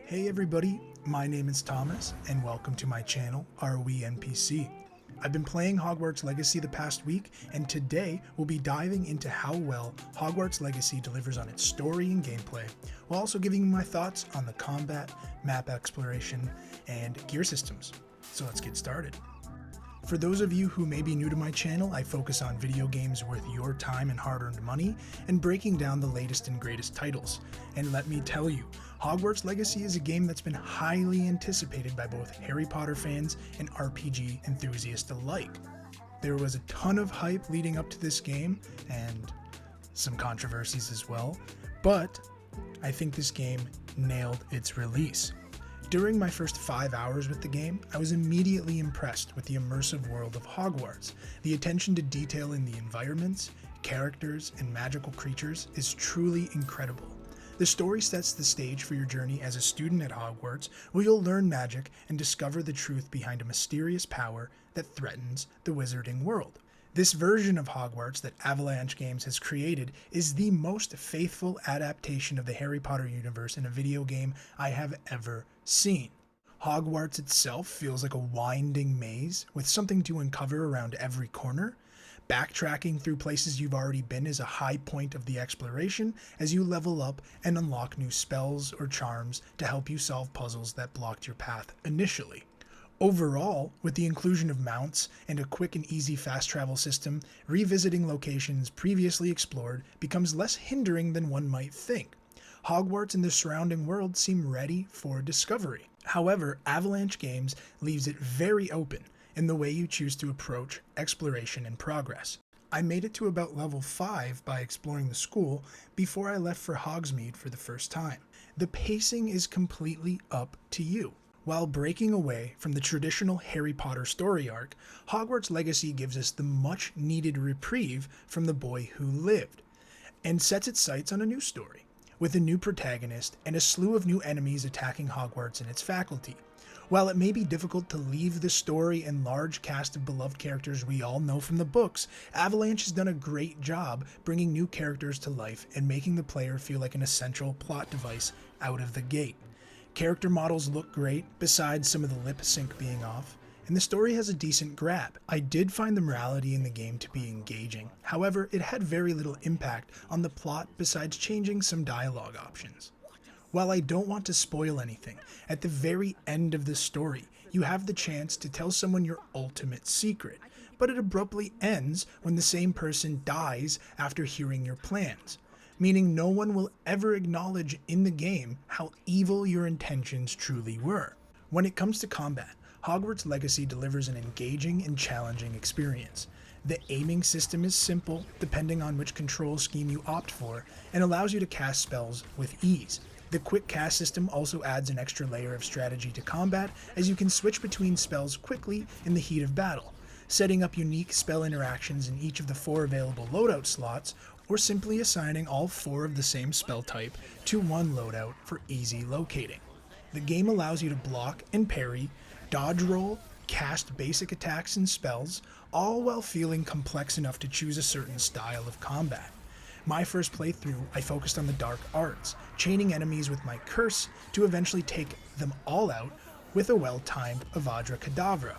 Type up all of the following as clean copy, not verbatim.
Hey everybody, my name is Thomas, and welcome to my channel, Are We NPC? I've been playing Hogwarts Legacy the past week, and today we'll be diving into how well Hogwarts Legacy delivers on its story and gameplay, while also giving you my thoughts on the combat, map exploration, and gear systems. So let's get started. For those of you who may be new to my channel, I focus on video games worth your time and hard-earned money, and breaking down the latest and greatest titles. And let me tell you, Hogwarts Legacy is a game that's been highly anticipated by both Harry Potter fans and RPG enthusiasts alike. There was a ton of hype leading up to this game, and some controversies as well, but I think this game nailed its release. During my first 5 hours with the game, I was immediately impressed with the immersive world of Hogwarts. The attention to detail in the environments, characters, and magical creatures is truly incredible. The story sets the stage for your journey as a student at Hogwarts, where you'll learn magic and discover the truth behind a mysterious power that threatens the wizarding world. This version of Hogwarts that Avalanche Games has created is the most faithful adaptation of the Harry Potter universe in a video game I have ever seen. Hogwarts itself feels like a winding maze with something to uncover around every corner. Backtracking through places you've already been is a high point of the exploration as you level up and unlock new spells or charms to help you solve puzzles that blocked your path initially. Overall, with the inclusion of mounts and a quick and easy fast travel system, revisiting locations previously explored becomes less hindering than one might think. Hogwarts and the surrounding world seem ready for discovery. However, Avalanche Games leaves it very open in the way you choose to approach exploration and progress. I made it to about level 5 by exploring the school before I left for Hogsmeade for the first time. The pacing is completely up to you. While breaking away from the traditional Harry Potter story arc, Hogwarts Legacy gives us the much-needed reprieve from the boy who lived, and sets its sights on a new story, with a new protagonist and a slew of new enemies attacking Hogwarts and its faculty. While it may be difficult to leave the story and large cast of beloved characters we all know from the books, Avalanche has done a great job bringing new characters to life and making the player feel like an essential plot device out of the gate. Character models look great, besides some of the lip sync being off, and the story has a decent grab. I did find the morality in the game to be engaging, however, it had very little impact on the plot besides changing some dialogue options. While I don't want to spoil anything, at the very end of the story, you have the chance to tell someone your ultimate secret, but it abruptly ends when the same person dies after hearing your plans, meaning no one will ever acknowledge in the game how evil your intentions truly were. When it comes to combat, Hogwarts Legacy delivers an engaging and challenging experience. The aiming system is simple, depending on which control scheme you opt for, and allows you to cast spells with ease. The quick cast system also adds an extra layer of strategy to combat, as you can switch between spells quickly in the heat of battle, setting up unique spell interactions in each of the 4 available loadout slots, or simply assigning all 4 of the same spell type to one loadout for easy locating. The game allows you to block and parry, dodge roll, cast basic attacks and spells, all while feeling complex enough to choose a certain style of combat. My first playthrough, I focused on the dark arts, chaining enemies with my curse to eventually take them all out with a well-timed Avada Kedavra.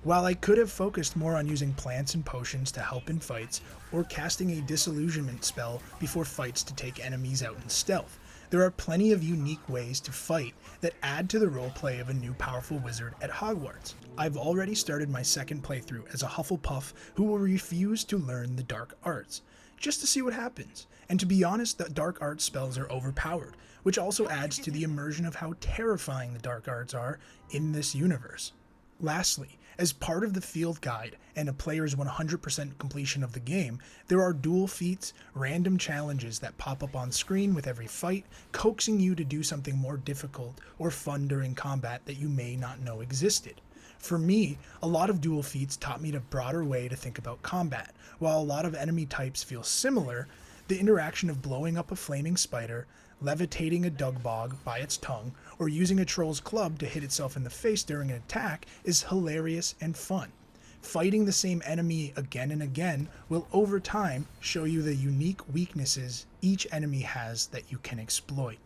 While I could have focused more on using plants and potions to help in fights, or casting a disillusionment spell before fights to take enemies out in stealth, there are plenty of unique ways to fight that add to the roleplay of a new powerful wizard at Hogwarts. I've already started my second playthrough as a Hufflepuff who will refuse to learn the dark arts, just to see what happens. And to be honest, the dark arts spells are overpowered, which also adds to the immersion of how terrifying the dark arts are in this universe. Lastly, as part of the field guide and a player's 100% completion of the game, there are dual feats, random challenges that pop up on screen with every fight, coaxing you to do something more difficult or fun during combat that you may not know existed. For me, a lot of dual feats taught me a broader way to think about combat. While a lot of enemy types feel similar, the interaction of blowing up a flaming spider, levitating a dugbog by its tongue, or using a troll's club to hit itself in the face during an attack is hilarious and fun. Fighting the same enemy again and again will over time show you the unique weaknesses each enemy has that you can exploit.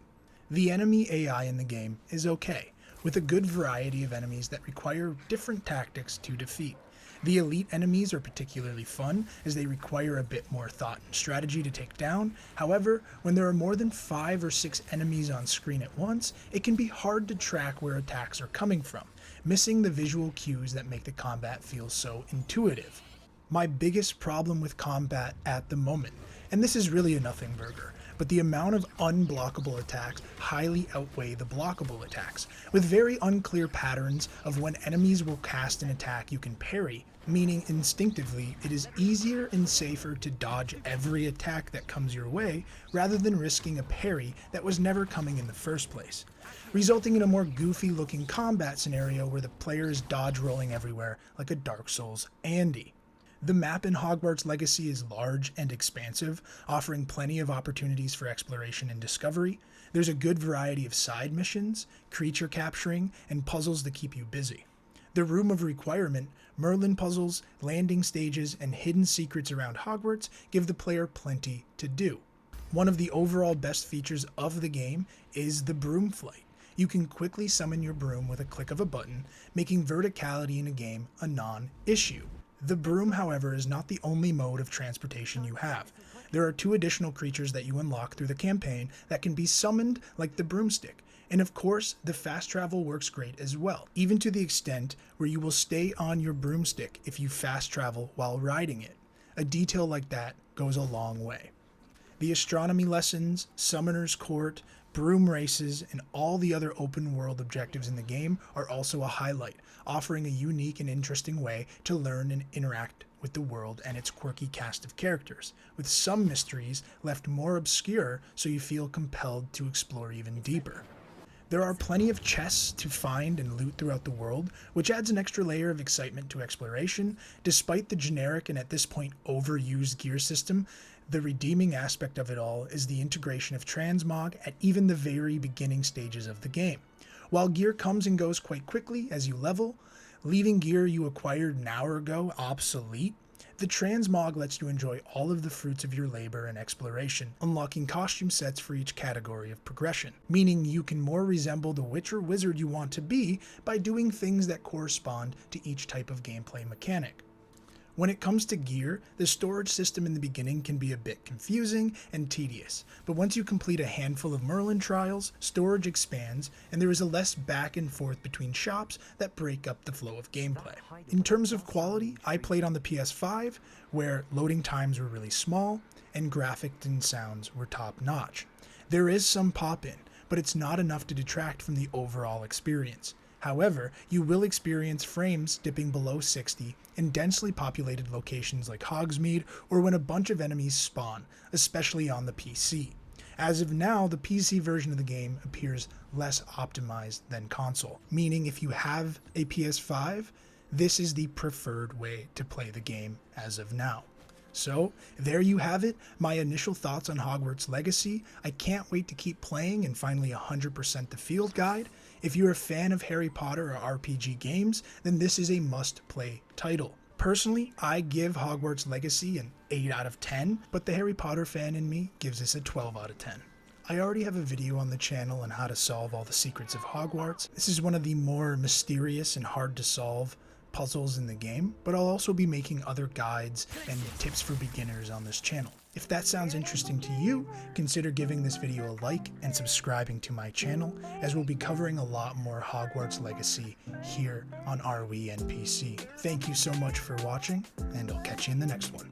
The enemy AI in the game is okay, with a good variety of enemies that require different tactics to defeat. The elite enemies are particularly fun, as they require a bit more thought and strategy to take down. However, when there are more than 5 or 6 enemies on screen at once, it can be hard to track where attacks are coming from, missing the visual cues that make the combat feel so intuitive. My biggest problem with combat at the moment, and this is really a nothing burger, but the amount of unblockable attacks highly outweigh the blockable attacks, with very unclear patterns of when enemies will cast an attack you can parry, meaning instinctively it is easier and safer to dodge every attack that comes your way rather than risking a parry that was never coming in the first place, resulting in a more goofy looking combat scenario where the player is dodge rolling everywhere like a Dark Souls Andy. The map in Hogwarts Legacy is large and expansive, offering plenty of opportunities for exploration and discovery. There's a good variety of side missions, creature capturing, and puzzles that keep you busy. The Room of Requirement, Merlin puzzles, landing stages, and hidden secrets around Hogwarts give the player plenty to do. One of the overall best features of the game is the Broom Flight. You can quickly summon your broom with a click of a button, making verticality in a game a non-issue. The broom, however, is not the only mode of transportation you have. There are 2 additional creatures that you unlock through the campaign that can be summoned like the broomstick. And of course, the fast travel works great as well, even to the extent where you will stay on your broomstick if you fast travel while riding it. A detail like that goes a long way. The astronomy lessons, summoner's court, broom races, and all the other open world objectives in the game are also a highlight, offering a unique and interesting way to learn and interact with the world and its quirky cast of characters, with some mysteries left more obscure so you feel compelled to explore even deeper. There are plenty of chests to find and loot throughout the world, which adds an extra layer of excitement to exploration. Despite the generic and at this point overused gear system, the redeeming aspect of it all is the integration of Transmog at even the very beginning stages of the game. While gear comes and goes quite quickly as you level, leaving gear you acquired an hour ago obsolete, the Transmog lets you enjoy all of the fruits of your labor and exploration, unlocking costume sets for each category of progression, meaning you can more resemble the witch or wizard you want to be by doing things that correspond to each type of gameplay mechanic. When it comes to gear, the storage system in the beginning can be a bit confusing and tedious, but once you complete a handful of Merlin trials, storage expands, and there is a less back and forth between shops that break up the flow of gameplay. In terms of quality, I played on the PS5, where loading times were really small, and graphics and sounds were top notch. There is some pop-in, but it's not enough to detract from the overall experience. However, you will experience frames dipping below 60 in densely populated locations like Hogsmeade or when a bunch of enemies spawn, especially on the PC. As of now, the PC version of the game appears less optimized than console, meaning if you have a PS5, this is the preferred way to play the game as of now. So, there you have it, my initial thoughts on Hogwarts Legacy. I can't wait to keep playing and finally 100% the field guide. If you're a fan of Harry Potter or RPG games, then this is a must-play title. Personally, I give Hogwarts Legacy an 8 out of 10, but the Harry Potter fan in me gives this a 12 out of 10. I already have a video on the channel on how to solve all the secrets of Hogwarts. This is one of the more mysterious and hard to solve puzzles in the game, but I'll also be making other guides and tips for beginners on this channel. If that sounds interesting to you, consider giving this video a like and subscribing to my channel, as we'll be covering a lot more Hogwarts Legacy here on RWNPC. Thank you so much for watching, and I'll catch you in the next one.